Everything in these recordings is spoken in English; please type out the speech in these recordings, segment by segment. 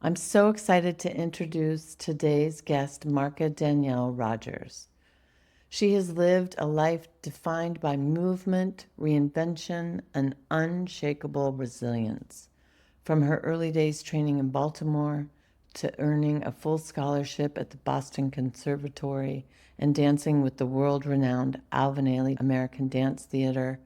I'm so excited to introduce today's guest, Marka Danielle Rodgers. She has lived a life defined by movement, reinvention, and unshakable resilience. From her early days training in Baltimore to earning a full scholarship at the Boston Conservatory and dancing with the world-renowned Alvin Ailey American Dance Theater,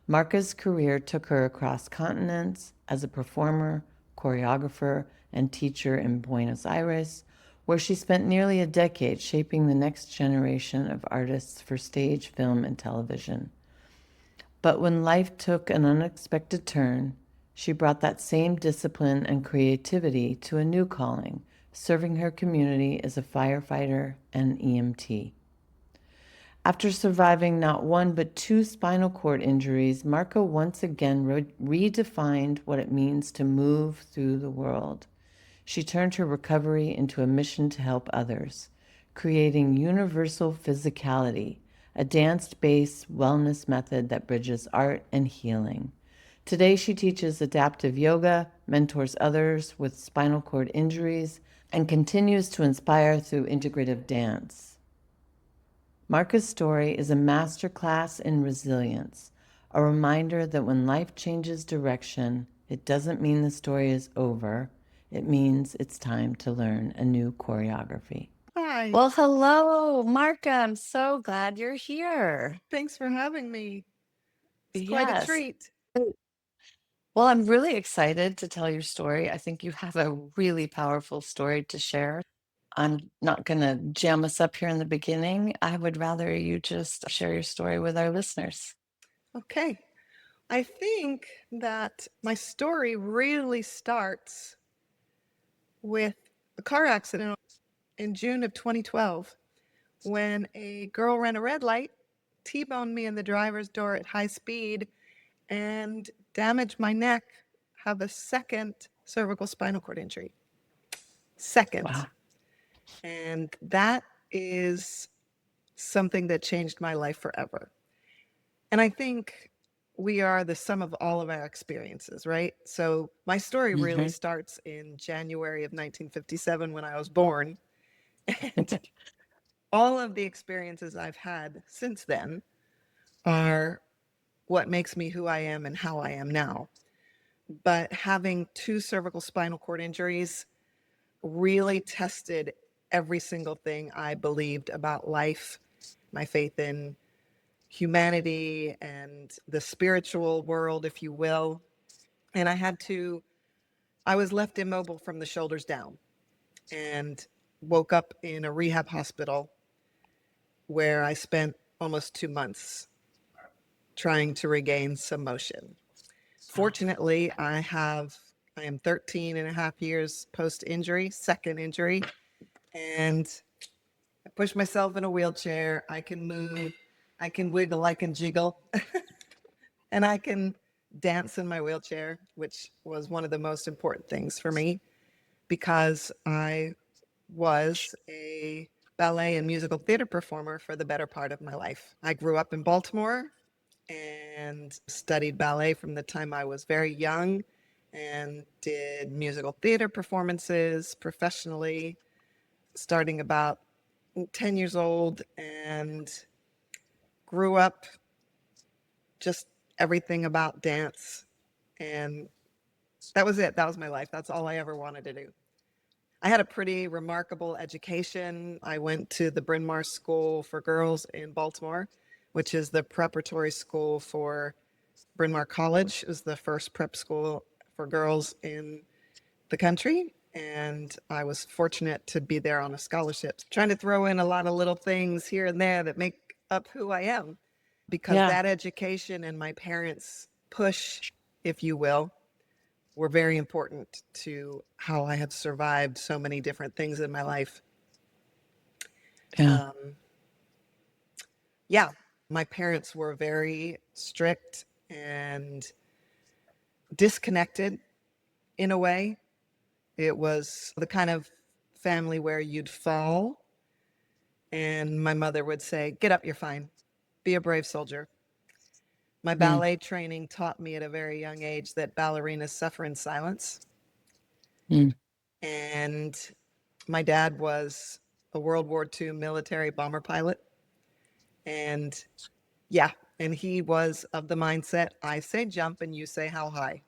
Marka's career took her across continents as a performer, choreographer, and teacher in Buenos Aires, where she spent nearly a decade shaping the next generation of artists for stage, film, and television. But when life took an unexpected turn, she brought that same discipline and creativity to a new calling, serving her community as a firefighter and EMT. After surviving not one but two spinal cord injuries, Marco once again redefined what it means to move through the world. She turned her recovery into a mission to help others, creating Universal Physicality, a dance-based wellness method that bridges art and healing. Today, she teaches adaptive yoga, mentors others with spinal cord injuries, and continues to inspire through integrative dance. Marka's story is a masterclass in resilience, a reminder that when life changes direction, it doesn't mean the story is over. It means it's time to learn a new choreography. Hi, Well, hello, Marka. I'm so glad you're here. thanks for having me. It's quite a Yes. treat. Well, I'm really excited to tell your story. I think you have a really powerful story to share. I'm not going to jam us up here in the beginning. I would rather you just share your story with our listeners. Okay, I think that my story really starts with a car accident in June of 2012 when a girl ran a red light, T-boned me in the driver's door at high speed, and damaged my neck, have a second cervical spinal cord injury. Second. Wow. And that is something that changed my life forever. And I think we are the sum of all of our experiences, right? So my story really Hmm. starts in January of 1957 when I was born. And all of the experiences I've had since then are what makes me who I am and how I am now. But having two cervical spinal cord injuries really tested every single thing I believed about life, my faith in humanity and the spiritual world, if you will. And I was left immobile from the shoulders down and woke up in a rehab hospital where I spent almost 2 months trying to regain some motion. Wow. Fortunately, I am 13 and a half years post injury, second injury, and I push myself in a wheelchair. I can move, I can wiggle, I can jiggle, and I can dance in my wheelchair, which was one of the most important things for me because I was a ballet and musical theater performer for the better part of my life. I grew up in Baltimore and studied ballet from the time I was very young and did musical theater performances professionally starting about 10 years old and grew up just everything about dance. And that was it. That was my life. That's all I ever wanted to do. I had a pretty remarkable education. I went to the Bryn Mawr School for Girls in Baltimore, which is the preparatory school for Bryn Mawr College. It was the first prep school for girls in the country. And I was fortunate to be there on a scholarship, trying to throw in a lot of little things here and there that make up who I am. Because Yeah, that education and my parents' push, if you will, were very important to how I have survived so many different things in my life. yeah, Um, yeah, my parents were very strict and disconnected in a way. It was the kind of family where you'd fall, and my mother would say, "Get up, you're fine. Be a brave soldier." My mm, ballet training taught me at a very young age that ballerinas suffer in silence. mm, And my dad was a World War II military bomber pilot. And yeah, and he was of the mindset, I say jump and you say how high.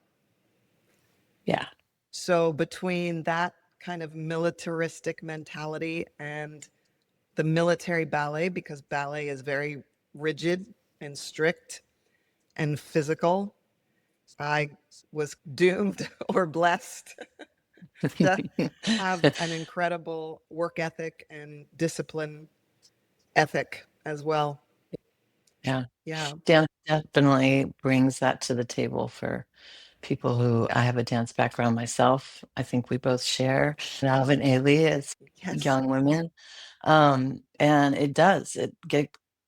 Yeah. So between that kind of militaristic mentality and the military ballet, because ballet is very rigid and strict and physical, I was doomed or blessed to have an incredible work ethic and discipline ethic as well. Yeah. Yeah. Dance definitely brings that to the table for people who I have a dance background myself. I think we both share Alvin and Ailey as Yes. young women. And it does,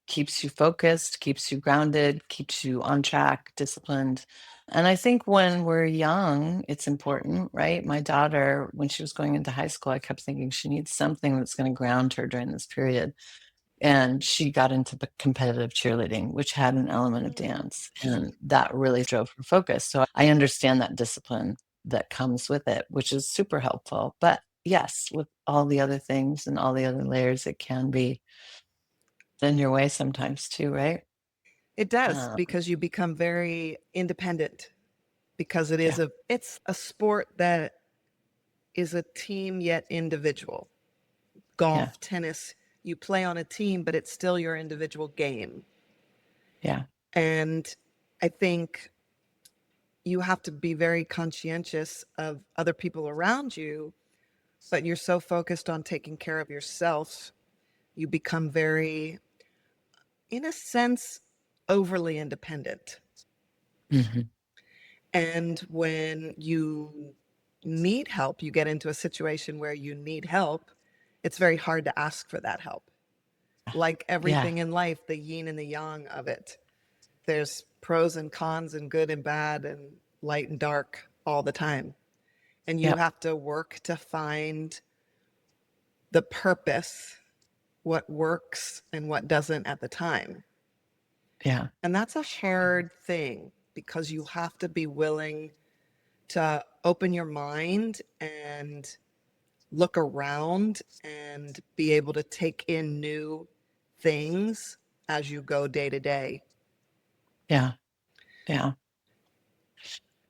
keeps you focused, keeps you grounded, keeps you on track, disciplined. And I think when we're young, it's important, right? My daughter, when she was going into high school, I kept thinking she needs something that's going to ground her during this period. And she got into the competitive cheerleading, which had an element of dance, and that really drove her focus. So I understand that discipline that comes with it, which is super helpful. But yes, with all the other things and all the other layers, it can be in your way sometimes too, right? It does, Um, because you become very independent, because yeah, it's a sport that is a team yet individual. yeah, Golf, tennis, you play on a team, but it's still your individual game. yeah, And I think you have to be very conscientious of other people around you, but you're so focused on taking care of yourself, you become very, in a sense, overly independent. hmm, And when you need help, you get into a situation where you need help, it's very hard to ask for that help. Like yeah, everything in life, the yin and the yang of it. There's pros and cons and good and bad and light and dark all the time. And you yep, have to work to find the purpose, what works and what doesn't at the time. yeah, And that's a hard thing, because you have to be willing to open your mind and look around and be able to take in new things as you go day to day. yeah, yeah.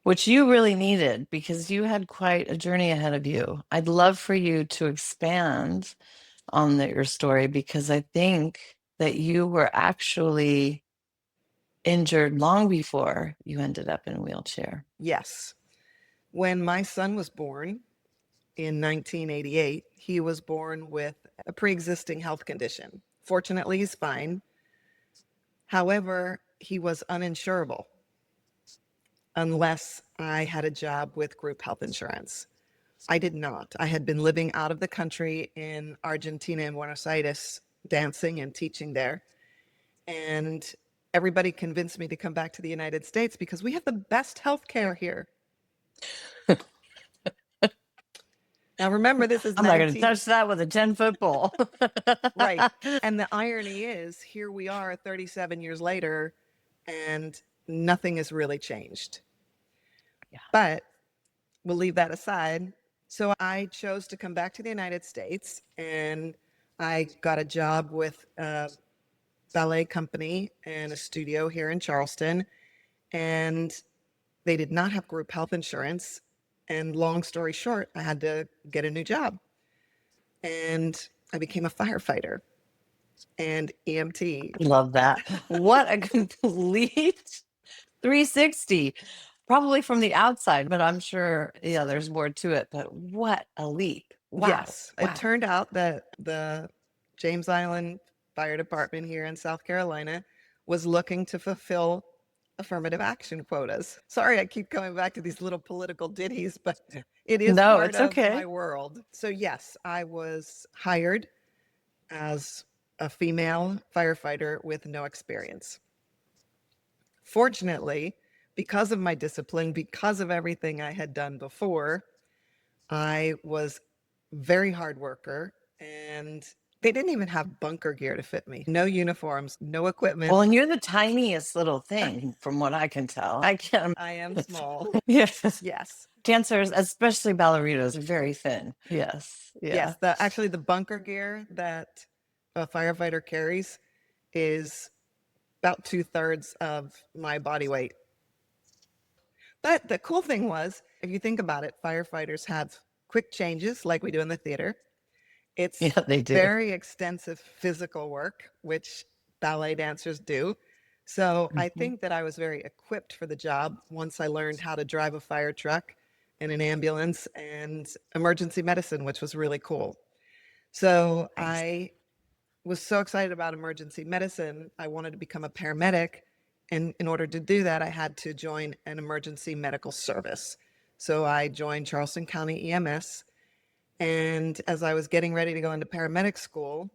Which you really needed because you had quite a journey ahead of you. I'd love for you to expand on your story because I think that you were actually injured long before you ended up in a wheelchair. Yes. When my son was born in 1988, he was born with a preexisting health condition. Fortunately, he's fine. However, he was uninsurable unless I had a job with group health insurance. I did not. I had been living out of the country in Argentina and Buenos Aires, dancing and teaching there. And everybody convinced me to come back to the United States because we have the best health care here. Now, remember, this is I'm not going to 19. touch that with a 10-foot pole. Right. And the irony is, here we are 37 years later, and nothing has really changed. Yeah. But we'll leave that aside. So I chose to come back to the United States, and I got a job with a ballet company and a studio here in Charleston. And they did not have group health insurance. And long story short, I had to get a new job. And I became a firefighter and EMT. Love that. What a complete 360. Probably from the outside, but I'm sure, yeah, there's more to it. But what a leap. Wow. Yes, it Wow. turned out that the James Island Fire Department here in South Carolina was looking to fulfill affirmative action quotas. Sorry, I keep coming back to these little political ditties, but it is No, part it's of okay. my world. So, yes, I was hired as a female firefighter with no experience. Fortunately, because of my discipline, because of everything I had done before, I was very hard worker, and They didn't even have bunker gear to fit me. No uniforms, no equipment. Well, and you're the tiniest little thing from what I can tell. I can't. I am small. Yes. Yes. Dancers, especially ballerinas, are very thin. Yes. Yeah. Yes. Actually, the bunker gear that a firefighter carries is about 2/3 of my body weight. But the cool thing was, if you think about it, firefighters have quick changes like we do in the theater. It's Yeah, they do. very extensive physical work, which ballet dancers do. So I think that I was very equipped for the job once I learned how to drive a fire truck and an ambulance and emergency medicine, which was really cool. So Nice. I was so excited about emergency medicine. I wanted to become a paramedic. And in order to do that, I had to join an emergency medical service. So I joined Charleston County EMS. And as I was getting ready to go into paramedic school,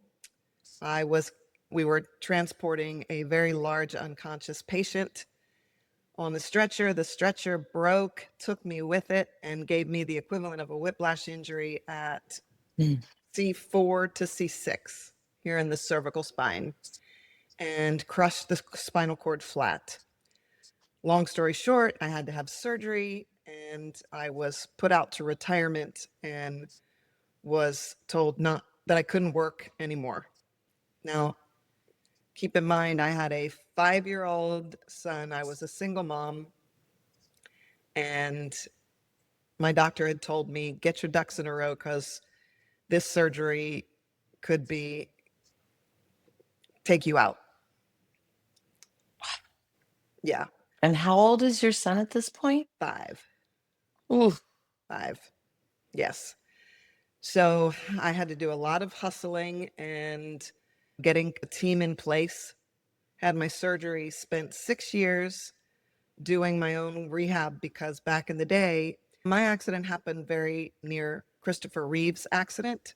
we were transporting a very large unconscious patient on the stretcher. The stretcher broke, took me with it, and gave me the equivalent of a whiplash injury at Mm. C4 to C6 here in the cervical spine, and crushed the spinal cord flat. Long story short, I had to have surgery, and I was put out to retirement and was told not that I couldn't work anymore. Now, keep in mind, I had a 5-year-old son. I was a single mom, and my doctor had told me, get your ducks in a row because this surgery could take you out. Yeah, And how old is your son at this point? 5. Ooh. 5. Yes. So I had to do a lot of hustling and getting a team in place. Had my surgery, spent 6 years doing my own rehab because back in the day, my accident happened very near Christopher Reeve's accident,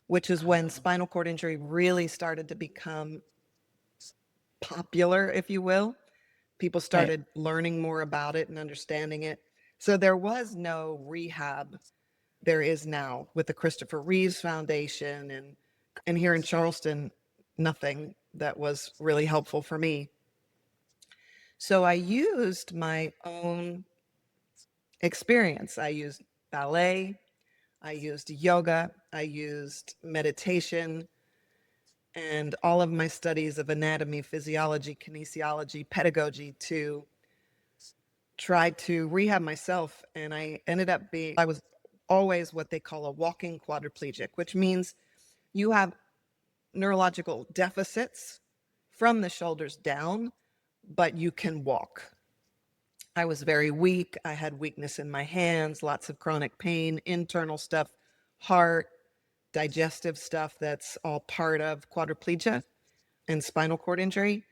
which is when spinal cord injury really started to become popular, if you will. People started learning more about it and understanding it. So there was no rehab there is now with the Christopher Reeves Foundation and here in Charleston, nothing that was really helpful for me. So I used my own experience. I used ballet, I used yoga, I used meditation, and all of my studies of anatomy, physiology, kinesiology, pedagogy to try to rehab myself. And I was always what they call a walking quadriplegic, which means you have neurological deficits from the shoulders down, but you can walk. I was very weak. I had weakness in my hands, lots of chronic pain, internal stuff, heart, digestive stuff that's all part of quadriplegia and spinal cord injury.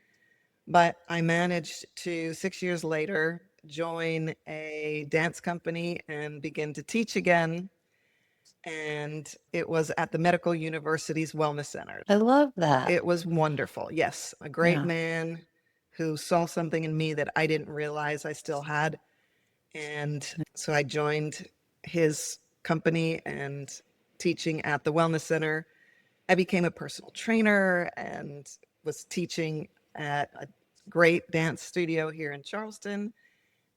But I managed to, 6 years later, join a dance company and begin to teach again. And it was at the Medical University's Wellness Center. I love that. It was wonderful. Yes, a great man who saw something in me that I didn't realize I still had. And so I joined his company and teaching at the Wellness Center. I became a personal trainer and was teaching at a great dance studio here in Charleston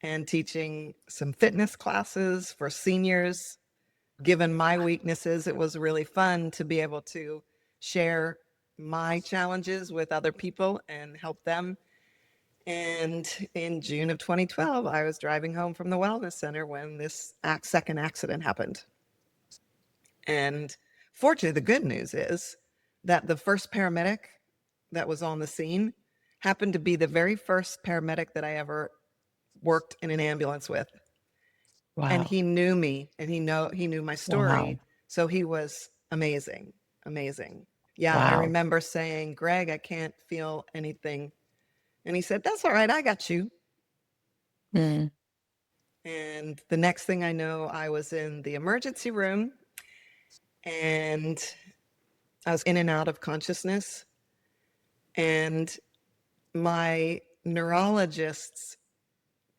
and teaching some fitness classes for seniors. Given my weaknesses, it was really fun to be able to share my challenges with other people and help them. And in June of 2012, I was driving home from the Wellness Center when this second accident happened. And fortunately, the good news is that the first paramedic that was on the scene happened to be the very first paramedic that I ever worked in an ambulance with. Wow. And he knew me and he knew my story. Wow. So he was amazing. Yeah, Wow. I remember saying, Greg, I can't feel anything. And he said, that's all right, I got you. Mm. And the next thing I know, I was in the emergency room and I was in and out of consciousness. And my neurologist's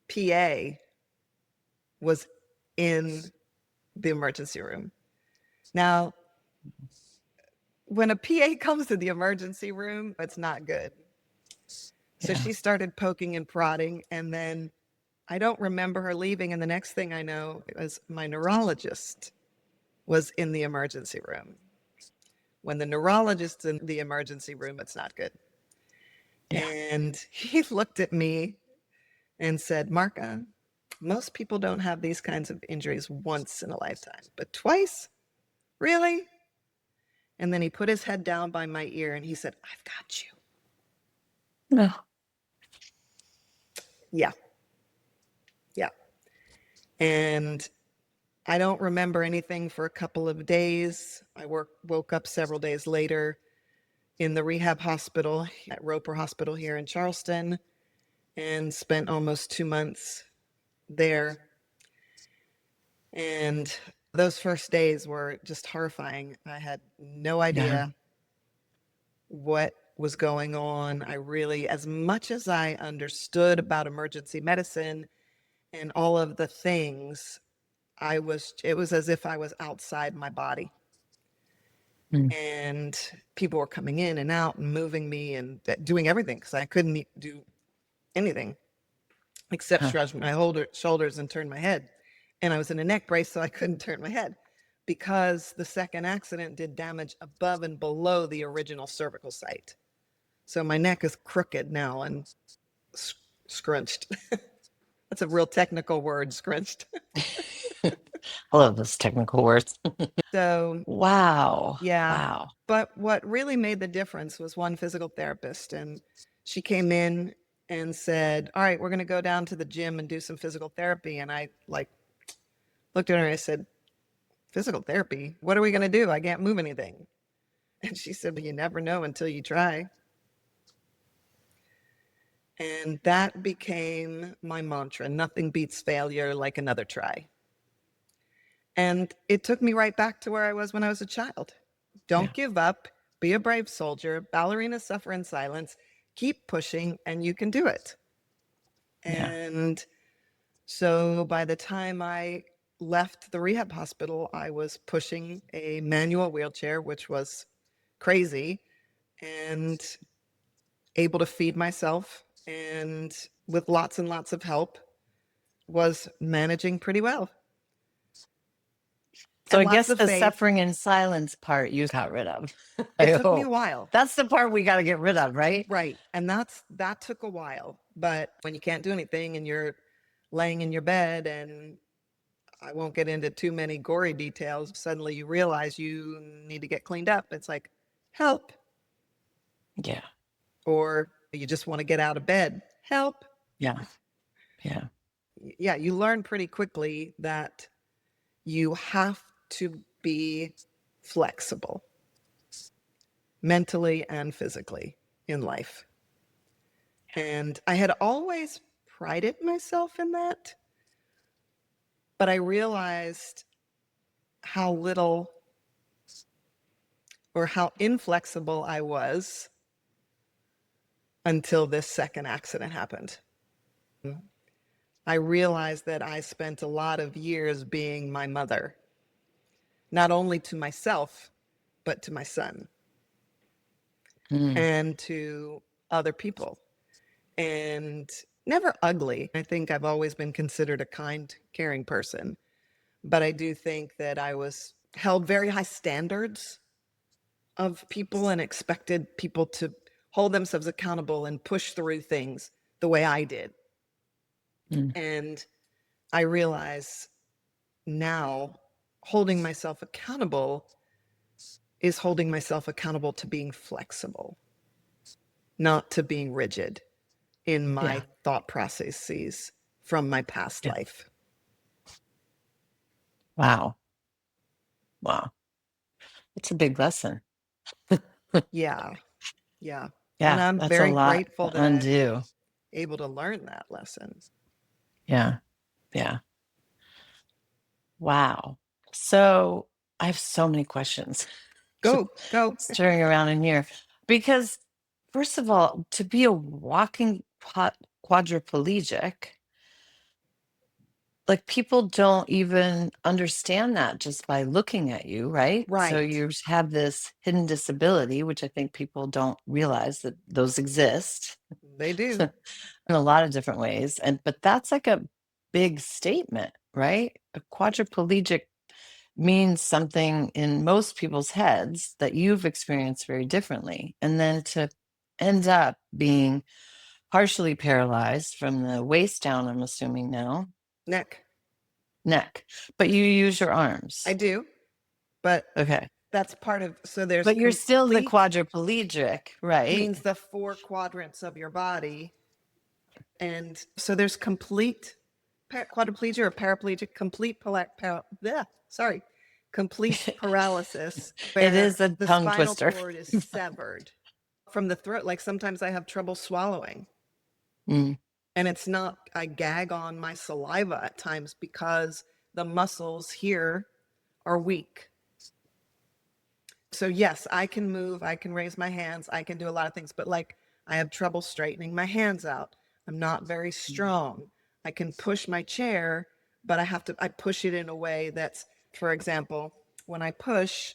PA was in the emergency room. Now, when a PA comes to the emergency room, it's not good. So Yeah. she started poking and prodding, and then I don't remember her leaving. And the next thing I know, it was my neurologist was in the emergency room. When the neurologist's in the emergency room, it's not good. Yeah. And he looked at me and said, Marka, most people don't have these kinds of injuries once in a lifetime, but twice? Really? And then he put his head down by my ear and he said, I've got you. No. Yeah. Yeah. And I don't remember anything for a couple of days. I woke up several days later in the rehab hospital at Roper Hospital here in Charleston and spent almost 2 months there. And those first days were just horrifying. I had no idea what was going on. I really, as much as I understood about emergency medicine and all of the things, it was as if I was outside my body. Mm. And people were coming in and out and moving me and doing everything because I couldn't do anything except shrug my shoulders and turn my head. And I was in a neck brace, so I couldn't turn my head because the second accident did damage above and below the original cervical site. So my neck is crooked now and scrunched. That's a real technical word, scrunched. I love those technical words. So, Wow. yeah. Wow. But what really made the difference was one physical therapist. And she came in and said, all right, we're going to go down to the gym and do some physical therapy. And I looked at her and I said, physical therapy? What are we going to do? I can't move anything. And she said, well, you never know until you try. And that became my mantra. Nothing beats failure like another try. And it took me right back to where I was when I was a child. Don't give up. Be a brave soldier. Ballerinas suffer in silence. Keep pushing and you can do it. Yeah. And so by the time I left the rehab hospital, I was pushing a manual wheelchair, which was crazy, and able to feed myself, and with lots and lots of help was managing pretty well. So And I guess lots of the faith. suffering in silence part you got rid of. It took me a while. That's the part we got to get rid of, right? Right. And that took a while. But when you can't do anything and you're laying in your bed, and I won't get into too many gory details, suddenly you realize you need to get cleaned up. It's like, help. Yeah. Or you just want to get out of bed. Help. Yeah. Yeah. Yeah, you learn pretty quickly that you have to be flexible mentally and physically in life. And I had always prided myself in that, but I realized how little or how inflexible I was until this second accident happened. I realized that I spent a lot of years being my mother, not only to myself, but to my son and to other people. And never ugly. I think I've always been considered a kind, caring person. But I do think that I was held very high standards of people and expected people to hold themselves accountable and push through things the way I did. And I realize now holding myself accountable is holding myself accountable to being flexible, not to being rigid in my thought processes from my past life. Wow. Wow. It's a big lesson. Yeah. Yeah. And Yeah. I'm That's a very lot grateful to that I undo. was able to learn that lesson. Yeah. Yeah. Wow. So I have so many questions Go. stirring around in here because, first of all, to be a walking quadriplegic, like people don't even understand that just by looking at you, right? So Right. you have this hidden disability, which I think people don't realize that those exist They do. in a lot of different ways. But that's like a big statement, right? A quadriplegic means something in most people's heads that you've experienced very differently. And then to end up being partially paralyzed from the waist down, I'm assuming now, Neck. neck, but you use your I arms. do, but Okay. that's part of, so there's But you're still the complete quadriplegic, right? means the four quadrants of your body. And so there's complete quadriplegia or paraplegic, complete paralysis It where is a the tongue spinal twister. cord is severed from the throat. Like sometimes I have trouble swallowing. Mm, And it's not, I gag on my saliva at times because the muscles here are weak. So yes, I can move, I can raise my hands, I can do a lot of things, but like I have trouble straightening my hands out. I'm not very strong. I can push my chair, but I push it in a way that's, for example, when I push,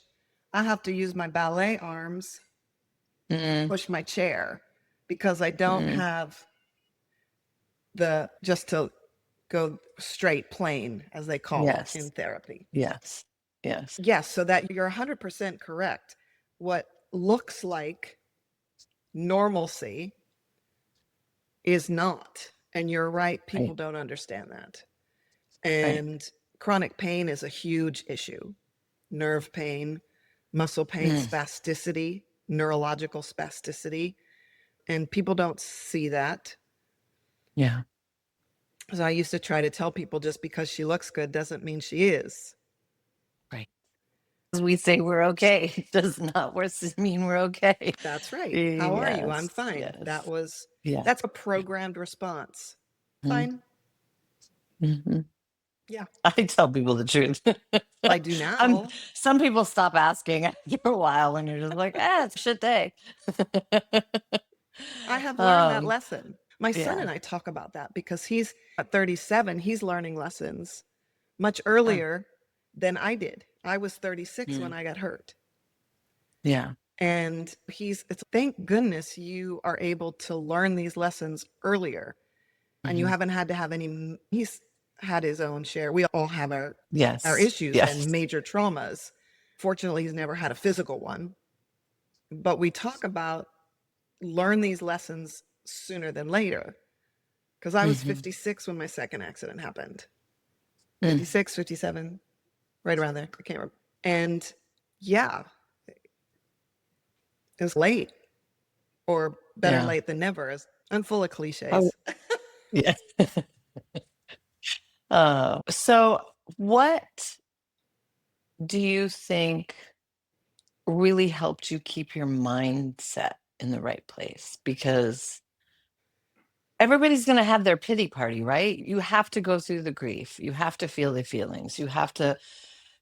I have to use my ballet arms mm, push my chair because I don't mm. have just to go straight plane, as they call it in Yes, therapy. yes, yes, Yes, so that you're 100% correct. What looks like normalcy is not. And you're right, people right, don't understand that. right. And chronic pain is a huge issue. Nerve pain, muscle pain, Mm, spasticity, neurological spasticity. And people don't see that. yeah, So I used to try to tell people just because she looks good doesn't mean she is. right. As we say we're okay does not mean we're okay. That's right. How are you? I'm Yes, fine. yes, yeah. That's a programmed response. Mm, Fine. mhm. Yeah. I tell people the truth. I do I'm, now. some people stop asking after a while and you're just like, it's a shit day. I have learned that um, lesson. My son yeah. and I talk about that because he's at 37, he's learning lessons much uh, earlier than I did. I was 36 when mm, I got hurt. yeah. And it's thank goodness you are able to learn these lessons earlier and you Hmm. haven't had to have he's had his own share. We all have our Yes. issues and Yes. major traumas. Fortunately, he's never had a physical one, but we talk about learn these lessons sooner than later. Because I was Hmm. 56 when my second accident happened. Mm, 56, 57, right around there. I can't remember. And yeah, it was late, or better yeah. late than never. I'm full of Oh, cliches. yeah. So what do you think really helped you keep your mindset in the right place? Because everybody's going to have their pity party, right? You have to go through the grief. You have to feel the feelings. You have to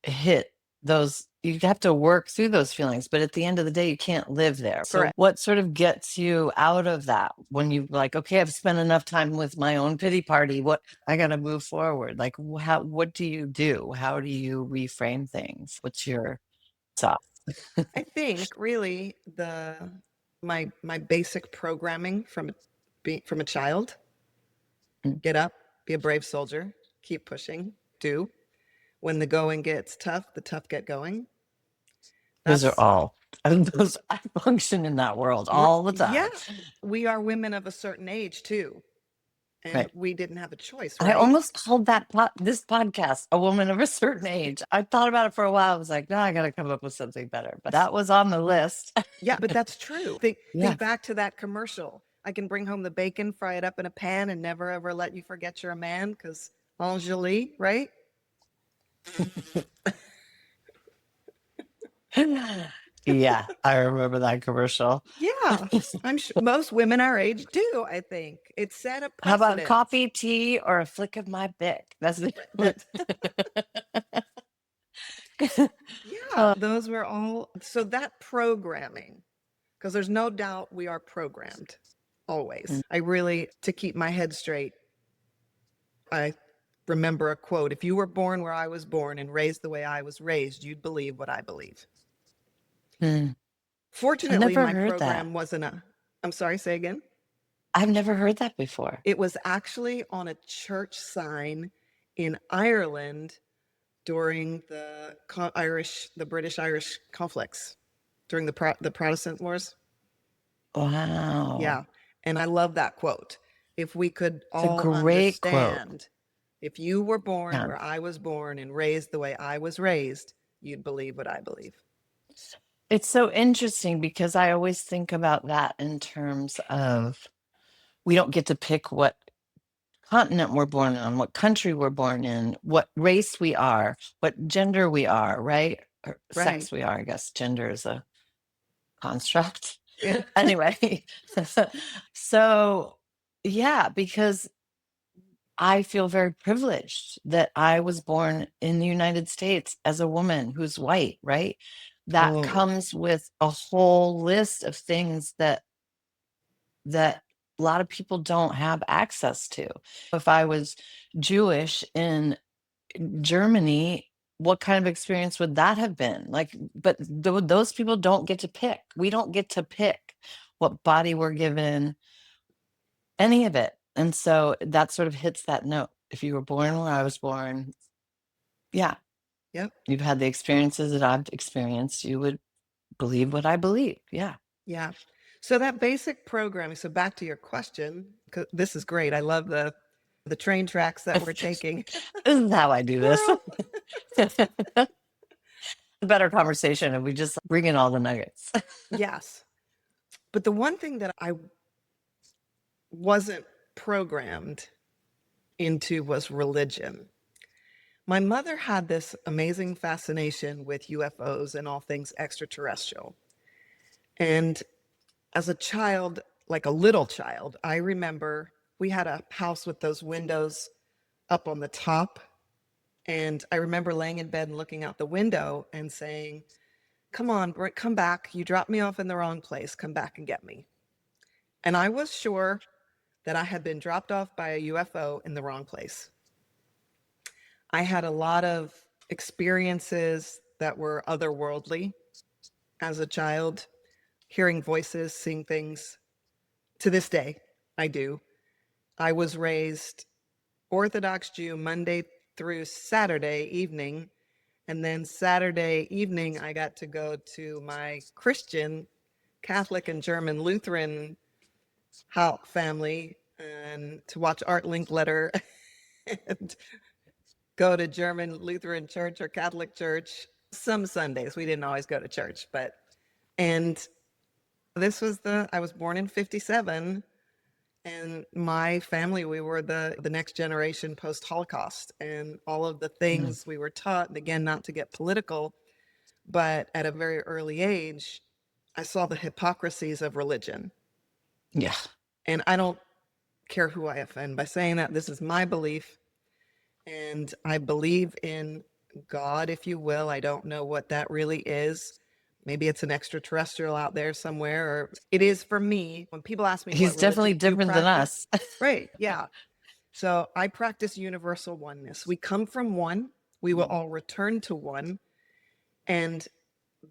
hit those, you have to work through those feelings. But at the end of the day, you can't live there. So, Correct. what sort of gets you out of that when you like, okay, I've spent enough time with my own pity party. What I got to move forward? Like, what do you do? How do you reframe things? What's your thought? I think really my basic programming from a child: Mm, get up, be a brave soldier, keep pushing, do. When the going gets tough, the tough get going. those are That's all, I mean, those, I function in that world all the yeah. time. We are women of a certain age too, and Right. we didn't have a choice, I right? almost called this podcast "A Woman of a Certain Age." I thought about it for a while. I was like, no, I got to come up with something better. But that was on the list. Yeah, but that's true. Think Yeah. think back to that commercial. I can bring home the bacon, fry it up in a pan, and never ever let you forget you're a man, because Angélie, right? Yeah, I remember that commercial. Yeah, I'm sure most women our age do. I think it set a How about precedent. coffee, tea, or a flick of my bick? That's the. That yeah, uh, those were all. So that programming, because there's no doubt we are programmed always. mm, I really, to keep my head straight, I remember a quote: if you were born where I was born and raised the way I was raised, you'd believe what I believe. Hmm. I've Fortunately, never my heard that. program wasn't I'm sorry, say again. I've never heard that before. It was actually on a church sign in Ireland during the British Irish conflicts during the Protestant wars. Wow. Yeah. And I love that quote. If we could It's a all great quote. understand, if you were born Yeah. where I was born and raised the way I was raised, you'd believe what I believe. It's so interesting because I always think about that in terms of we don't get to pick what continent we're born on, what country we're born in, what race we are, what gender we are, right? Or Right. sex we are, I guess. Gender is a construct. Yeah. Anyway, so yeah, because I feel very privileged that I was born in the United States as a woman who's white, right? That Oh, comes with a whole list of things that a lot of people don't have access to. If I was Jewish in Germany, what kind of experience would that have been? Like, but those people don't get to pick. We don't get to pick what body we're given, any of it. And so that sort of hits that note. If you were born where I was born, yeah, yep. you've had the experiences that I've experienced, you would believe what I believe. Yeah. Yeah. So that basic programming, so back to your question, 'cause this is great. I love the train tracks that we're taking. This is how I do this. Girl. Better conversation if we just bring in all the nuggets. Yes. But the one thing that I wasn't programmed into was religion. My mother had this amazing fascination with UFOs and all things extraterrestrial. And as a child, like a little child, I remember we had a house with those windows up on the top. And I remember laying in bed and looking out the window and saying, come on, come back. You dropped me off in the wrong place. Come back and get me. And I was sure that I had been dropped off by a UFO in the wrong place. I had a lot of experiences that were otherworldly as a child, hearing voices, seeing things. To this day, I do. I was raised Orthodox Jew Monday through Saturday evening. And then Saturday evening, I got to go to my Christian, Catholic, and German Lutheran family and to watch Art Linkletter and go to German Lutheran church or Catholic church. Some Sundays, we didn't always go to church, and I was born in 57. And my family, we were the next generation post-Holocaust, and all of the Mm, things we were taught, and again, not to get political, but at a very early age, I saw the hypocrisies of religion. yeah. And I don't care who I offend by saying that. This is my belief, and I believe in God, if you will. I don't know what that really is. Maybe it's an extraterrestrial out there somewhere, or it is for me. When people ask me He's what definitely religion you different than practice, us. right? Yeah. So I practice universal oneness. We come from one, we will all return to one. And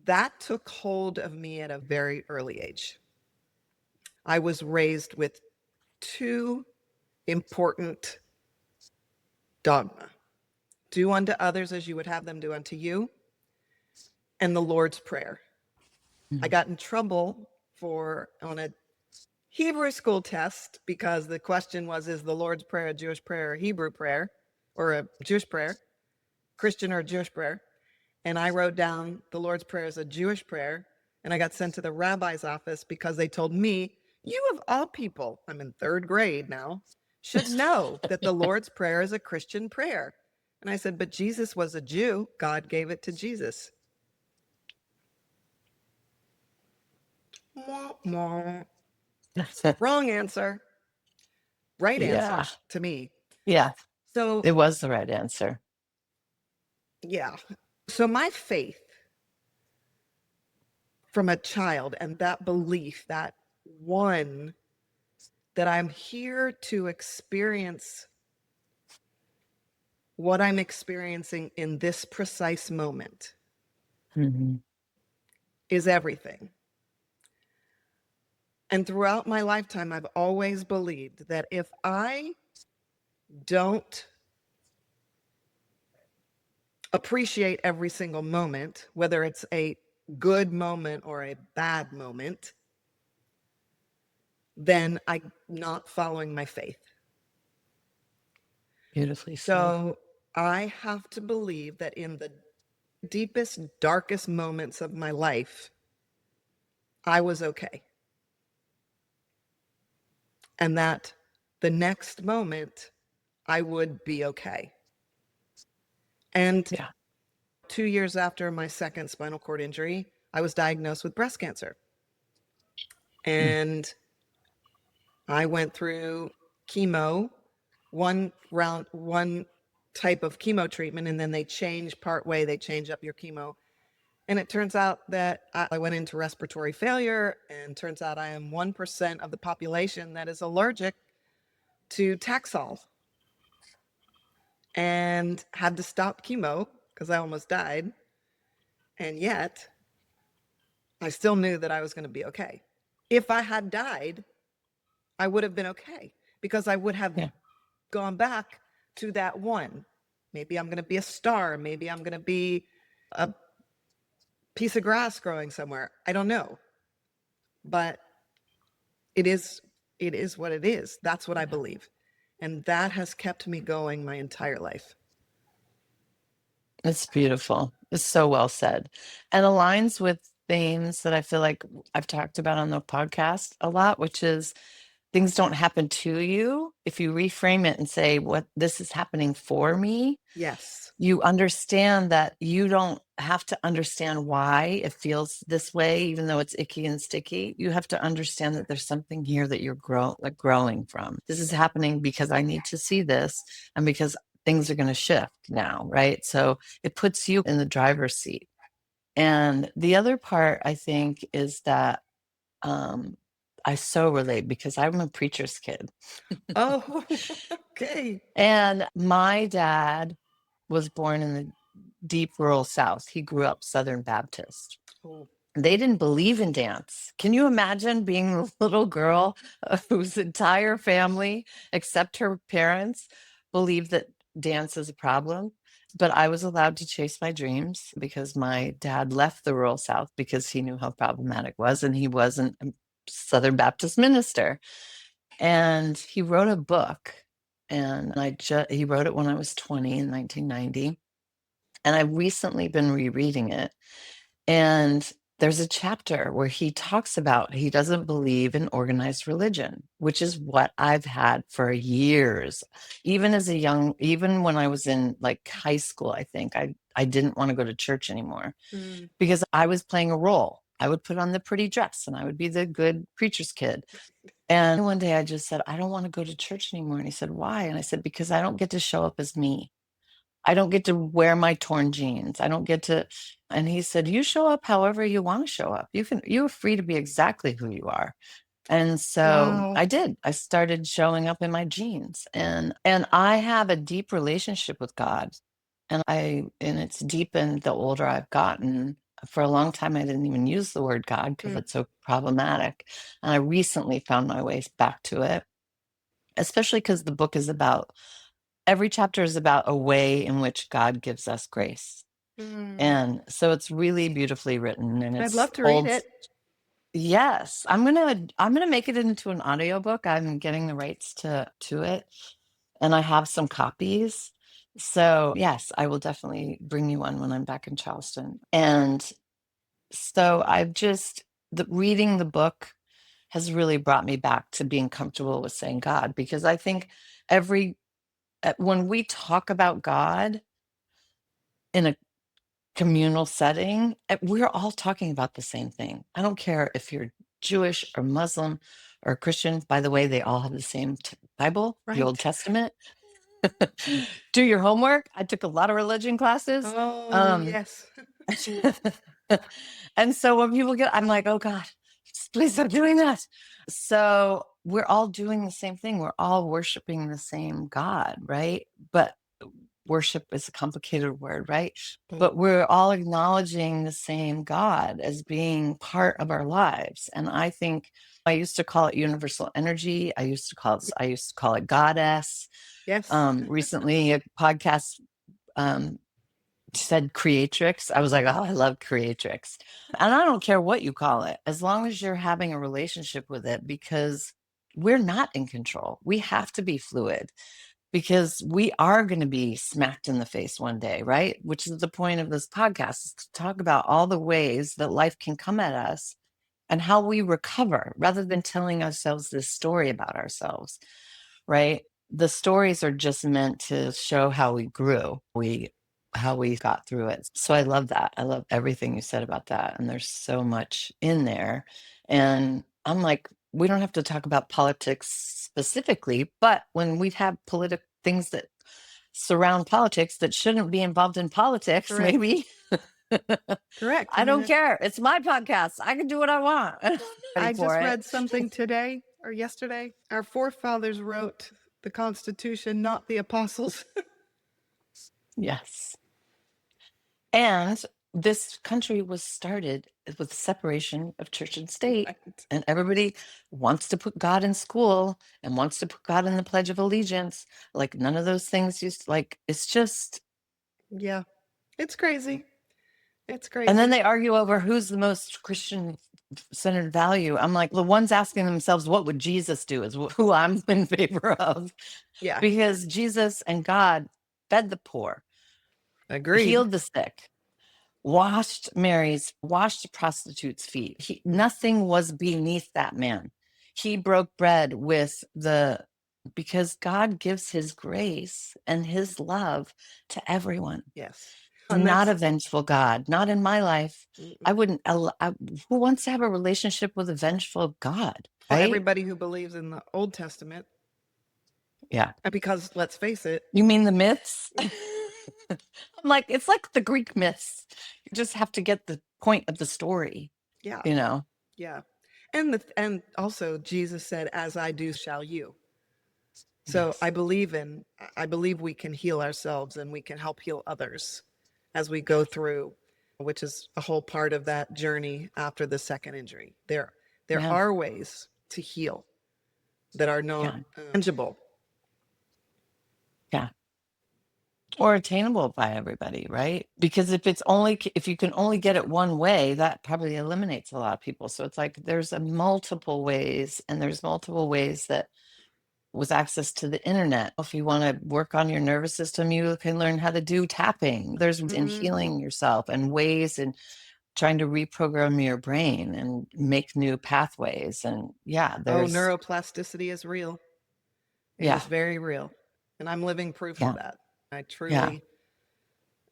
that took hold of me at a very early age. I was raised with two important dogma: do unto others as you would have them do unto you, and the Lord's Prayer. I got in trouble on a Hebrew school test because the question was, is the Lord's Prayer a Jewish prayer or Hebrew prayer, or a Jewish prayer, Christian or Jewish prayer? And I wrote down the Lord's Prayer as a Jewish prayer. And I got sent to the rabbi's office because they told me, you of all people, I'm in third grade now, should know that the Lord's Prayer is a Christian prayer. And I said, but Jesus was a Jew. God gave it to Jesus. Mwah, mwah. Wrong answer. Right Yeah. answer to me. Yeah. So, It was the right answer. yeah. So my faith from a child, and that belief, that one, that I'm here to experience what I'm experiencing in this precise moment Mm-hmm. is everything. And throughout my lifetime, I've always believed that if I don't appreciate every single moment, whether it's a good moment or a bad moment, then I'm not following my faith. Beautifully said. So I have to believe that in the deepest, darkest moments of my life, I was okay. And that the next moment, I would be okay. And Yeah. 2 years after my second spinal cord injury, I was diagnosed with breast cancer. And I went through chemo, one type of chemo treatment, and then they change partway, they change up your chemo. And it turns out that I went into respiratory failure, and turns out I am 1% of the population that is allergic to Taxol, and had to stop chemo because I almost died. And yet, I still knew that I was going to be okay. If I had died, I would have been okay because I would have Yeah. gone back to that one. Maybe I'm going to be a star. Maybe I'm going to be a piece of grass growing somewhere. I don't know. But it is what it is. That's what I believe. And that has kept me going my entire life. It's beautiful. It's so well said. And aligns with themes that I feel like I've talked about on the podcast a lot, which is things don't happen to you. If you reframe it and say, what this is happening for me, Yes. you understand that you don't have to understand why it feels this way, even though it's icky and sticky. You have to understand that there's something here that you're growing from. This is happening because I need to see this, and because things are going to shift now, right? So it puts you in the driver's seat. And the other part, I think, is that I so relate because I'm a preacher's kid. Oh, okay. And my dad was born in the deep rural South. He grew up Southern Baptist. Oh. They didn't believe in dance. Can you imagine being a little girl whose entire family, except her parents, believed that dance is a problem? But I was allowed to chase my dreams because my dad left the rural South because he knew how problematic it was, and he wasn't a Southern Baptist minister. And he wrote a book, and he wrote it when I was 20 in 1990. And I've recently been rereading it. And there's a chapter where he talks about he doesn't believe in organized religion, which is what I've had for years. Even when I was in like high school, I think I didn't want to go to church anymore because I was playing a role. I would put on the pretty dress and I would be the good preacher's kid. And one day I just said, I don't want to go to church anymore. And he said, why? And I said, because I don't get to show up as me. I don't get to wear my torn jeans. I don't get to. And he said, you show up however you want to show up. You're free to be exactly who you are. And so Wow. I did. I started showing up in my jeans, and I have a deep relationship with God. And it's deepened the older I've gotten. For a long time, I didn't even use the word God because it's so problematic. And I recently found my way back to it, especially because the book is about every chapter is about a way in which God gives us grace. And so it's really beautifully written, and I'd it's love to read old. it. Yes, I'm gonna make it into an audiobook. I'm getting the rights to it, and I have some copies. So yes, I will definitely bring you one when I'm back in Charleston. And so reading the book has really brought me back to being comfortable with saying God, because I think when we talk about God in a communal setting, we're all talking about the same thing. I don't care if you're Jewish or Muslim or Christian. By the way, they all have the same Bible, the Old Right. Testament. Do your homework. I took a lot of religion classes. Oh, yes. And so when people I'm like, oh God, please stop doing that. So we're all doing the same thing. We're all worshiping the same God, right? But worship is a complicated word, right? But we're all acknowledging the same God as being part of our lives. And I think I used to call it universal energy. I used to call it goddess. Yes. Recently, a podcast said creatrix. I was like, oh, I love creatrix. And I don't care what you call it, as long as you're having a relationship with it, because we're not in control. We have to be fluid, because we are going to be smacked in the face one day, right? Which is the point of this podcast, is to talk about all the ways that life can come at us and how we recover, rather than telling ourselves this story about ourselves, right? The stories are just meant to show how we grew, how we got through it. So I love that. I love everything you said about that. And there's so much in there. And I'm like, we don't have to talk about politics specifically, but when we have political things that surround politics that shouldn't be involved in politics, Correct. maybe. Correct. I don't care. It's my podcast. I can do what I want. I just read something today or yesterday. Our forefathers wrote the Constitution, not the apostles. Yes. And this country was started with separation of church and state. Right. And everybody wants to put God in school and wants to put God in the Pledge of Allegiance. Like, none of those things it's just. Yeah. It's crazy. It's crazy. And then they argue over who's the most Christian centered value. I'm like, the ones asking themselves, what would Jesus do, is who I'm in favor of. Yeah. Because Jesus and God fed the poor, Agreed. healed the sick, washed the prostitutes' feet. Nothing was beneath that man. He broke bread because God gives his grace and his love to everyone. Yes. Not a vengeful God, not in my life. I wouldn't. Who wants to have a relationship with a vengeful God? Well, right? everybody who believes in the Old Testament. Yeah. Because let's face it. You mean the myths? I'm like, it's like the Greek myths. You just have to get the point of the story. Yeah. Yeah. And also Jesus said, as I do, shall you. So yes. I believe we can heal ourselves and we can help heal others as we go through, which is a whole part of that journey after the second injury. There are ways to heal that are not tangible. Yeah. Or attainable by everybody, right? Because if you can only get it one way, that probably eliminates a lot of people. So it's like there's multiple ways, and there's multiple ways that with access to the internet. If you want to work on your nervous system, you can learn how to do tapping. There's in healing yourself and ways in trying to reprogram your brain and make new pathways. And neuroplasticity is real. It is very real. And I'm living proof of that. I truly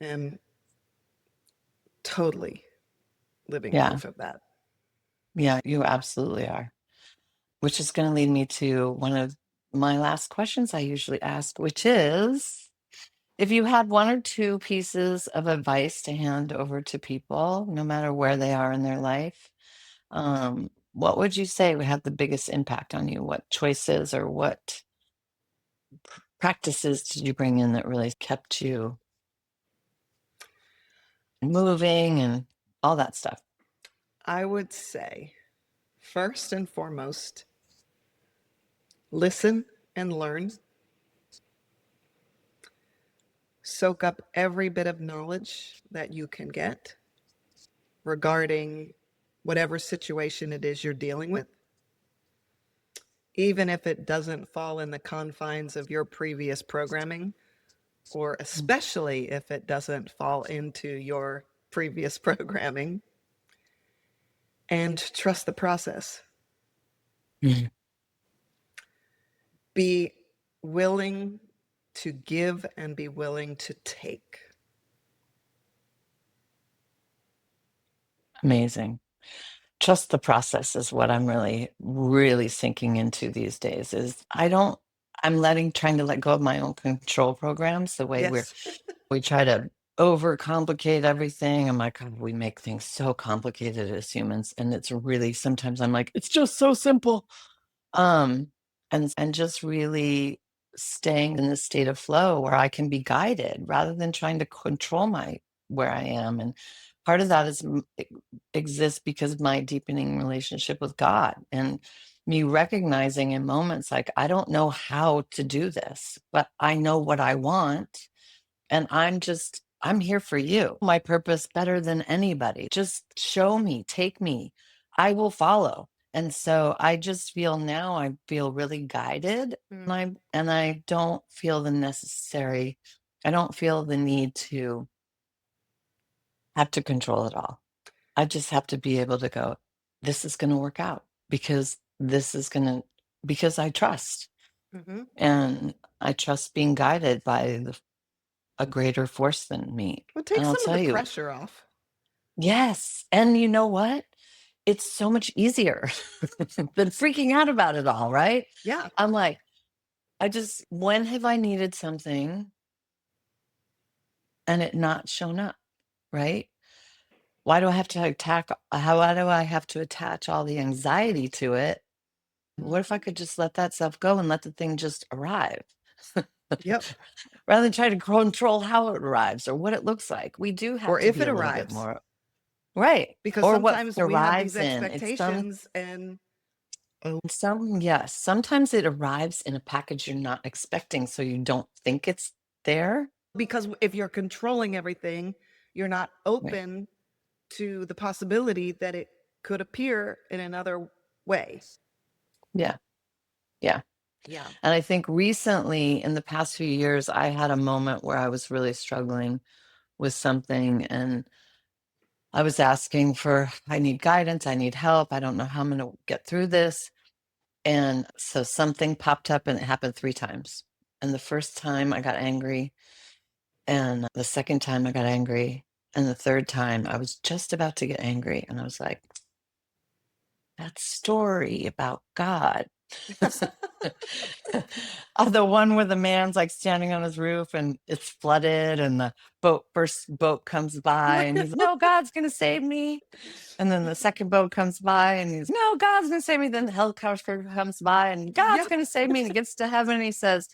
am totally living proof of that. Yeah, you absolutely are. Which is going to lead me to one of my last questions I usually ask, which is, if you had one or two pieces of advice to hand over to people, no matter where they are in their life, what would you say would have the biggest impact on you? What choices or what practices did you bring in that really kept you moving and all that stuff? I would say, first and foremost, listen and learn. Soak up every bit of knowledge that you can get regarding whatever situation it is you're dealing with, even if it doesn't fall in the confines of your previous programming, or especially if it doesn't fall into your previous programming, and trust the process. Mm-hmm. Be willing to give and be willing to take. Amazing. Trust the process is what I'm really, really sinking into these days. I'm trying to let go of my own control programs, the way we try to overcomplicate everything. I'm like, God, we make things so complicated as humans. And it's really, sometimes I'm like, it's just so simple. And just really staying in this state of flow where I can be guided rather than trying to control where I am. And part of that exists because of my deepening relationship with God and me recognizing in moments like, I don't know how to do this, but I know what I want. And I'm here for you. My purpose better than anybody. Just show me, take me. I will follow. And so I just feel now I feel really guided, and I don't feel I don't feel the need to have to control it all. I just have to be able to go, this is going to work out because because I trust, Mhm. and I trust being guided by a greater force than me. Well, And take I'll some of tell the you, pressure off. yes. And you know what? It's so much easier than freaking out about it all, right? Yeah. I'm like, when have I needed something and it not shown up, right? Why do I have to why do I have to attach all the anxiety to it? What if I could just let that stuff go and let the thing just arrive? Yep. Rather than try to control how it arrives or what it looks like. We do have Or to if be it a little bit arrives. more right. Because Or what sometimes we have these arrives in. expectations and Yes, sometimes it arrives in a package you're not expecting, so you don't think it's there. because if you're controlling everything, you're not Right. open to the possibility that it could appear in another way. Yeah. Yeah. Yeah. And I think recently, in the past few years, I had a moment where I was really struggling with something, and I was asking I need guidance, I need help, I don't know how I'm going to get through this. And so something popped up, and it happened 3 times. And the first time I got angry, and the second time I got angry, and the third time I was just about to get angry. And I was like, that story about God. The one where the man's like standing on his roof and it's flooded, and the first boat comes by and he's, no, God's going to save me. And then the second boat comes by and he's, no, God's going to save me. Then the helicopter comes by and God's Yep. going to save me. And he gets to heaven and he says,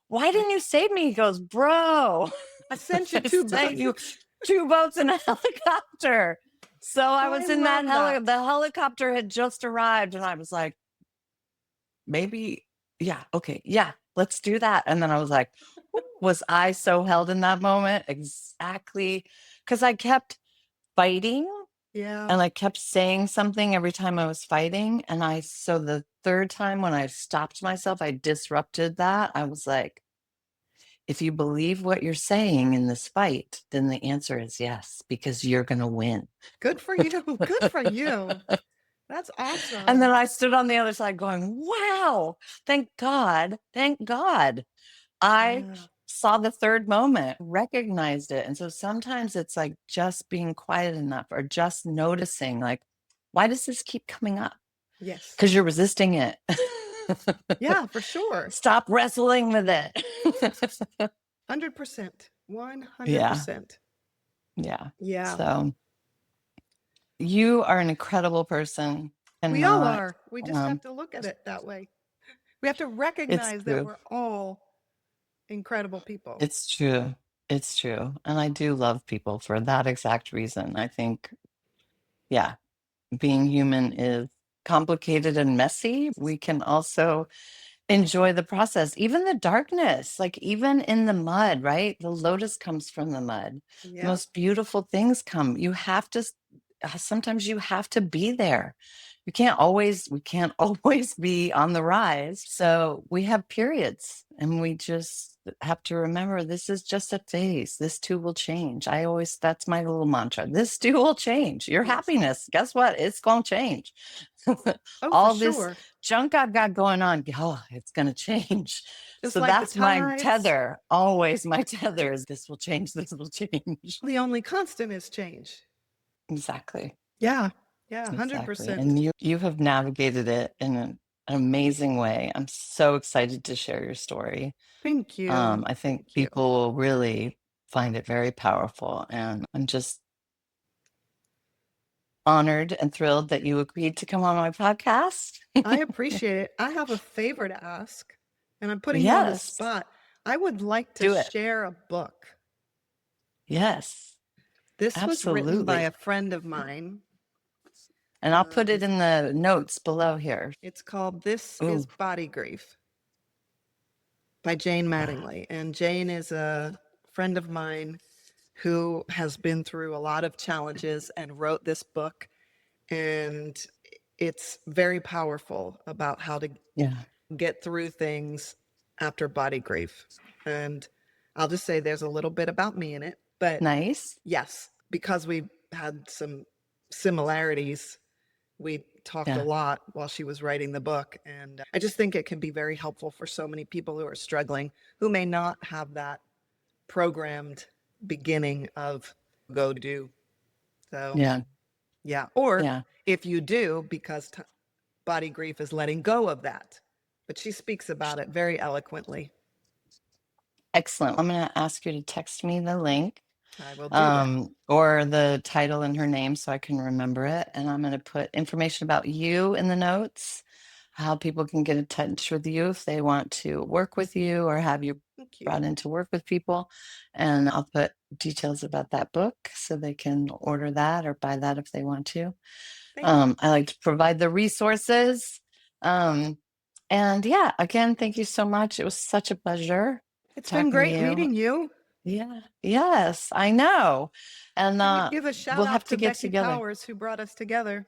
why didn't you save me? He goes, bro, I sent you I 2 sent you bucks. 2 boats and a helicopter. So I was I in that love that. the helicopter had just arrived, and I was like, maybe, yeah, okay, yeah, let's do that. And then I was like, was I so held in that moment? Exactly. Because I kept fighting Yeah. and I kept saying something every time I was fighting. And so the third time when I stopped myself, I disrupted that. I was like, if you believe what you're saying in this fight, then the answer is yes, because you're going to win. Good for you. Good for you. That's And awesome. then I stood on the other side going, wow, thank God. Thank God. I Yeah. saw the third moment, recognized it. And so sometimes it's like just being quiet enough or just noticing, like, why does this keep coming up? Yes. Because you're resisting it. Yeah, for sure. Stop wrestling with it. 100%. Yeah. 100%. Yeah. Yeah. So you are an incredible person. We all Cannot, are. We just have to look at it that way. We have to it's recognize that true. we're all incredible people. It's true. It's true. And I do love people for that exact reason. I think, yeah, being human is complicated and messy. We can also enjoy the process, even the darkness, like even in the mud, right? The lotus comes from the mud. The Yeah. most beautiful things come. Sometimes you have to be there. We can't always be on the rise. So we have periods, and we just have to remember this is just a phase. This too will change. That's my little mantra. This too will change. Your Yes. happiness, guess what? It's going to change. Oh, All for this sure. junk I've got going on, it's going to change. Just So like the that's my tides. tether. Always my tether is this will change. This will change. The only constant is change. Exactly. Yeah. Yeah. Exactly. 100%. And you have navigated it in an amazing way. I'm so excited to share your story. Thank you. I think Thank you. people will really find it very powerful. And I'm just honored and thrilled that you agreed to come on my podcast. I appreciate it. I have a favor to ask. and I'm putting you on the Yes. spot. I would like to Do it. share a book. Yes. This was written by Absolutely. a friend of mine. And I'll put it in the notes below here. It's called This Ooh. is Body Grief by Jane Mattingly. And Jane is a friend of mine who has been through a lot of challenges and wrote this book. And it's very powerful about how to Yeah. get through things after body grief. And I'll just say there's a little bit about me in it, but Nice. yes, because we had some similarities, we talked Yeah. a lot while she was writing the book. And I just think it can be very helpful for so many people who are struggling, who may not have that programmed beginning of go do. So, Yeah. yeah. Or Yeah. if you do, because body grief is letting go of that. But she speaks about it very eloquently. Excellent. I'm going to ask you to text me the link. I will do that. Or the title and her name so I can remember it. And I'm going to put information about you in the notes, how people can get in touch with you if they want to work with you or have you Thank you. brought in to work with people. And I'll put details about that book so they can order that or buy that if they want to. I like to provide the resources. And yeah, again, thank you so much. It was such a pleasure. It's talking been to great you. meeting you. Yeah. Yes, I know. And Can you give a shout we'll out have to to get Becky together. Powers, who brought us together?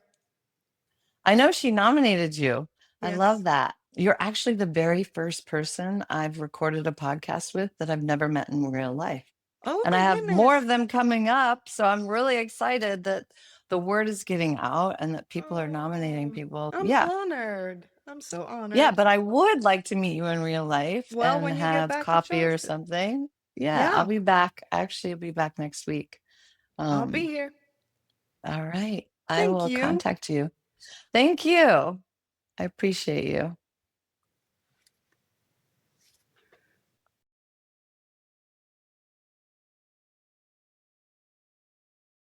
I know she nominated you. I Yes. love that. You're actually the very first person I've recorded a podcast with that I've never met in real life. Oh, And my I have goodness. more of them coming up. So I'm really excited that the word is getting out and that people are nominating people. I'm Yeah. honored. I'm so honored. Yeah, but I would like to meet you in real life Well, and when you get have back to coffee or Charleston. something. Yeah, Yeah. I'll be back. Actually, I'll be back next week. I'll be here. All right. I Thank will you. contact you. Thank you. I appreciate you.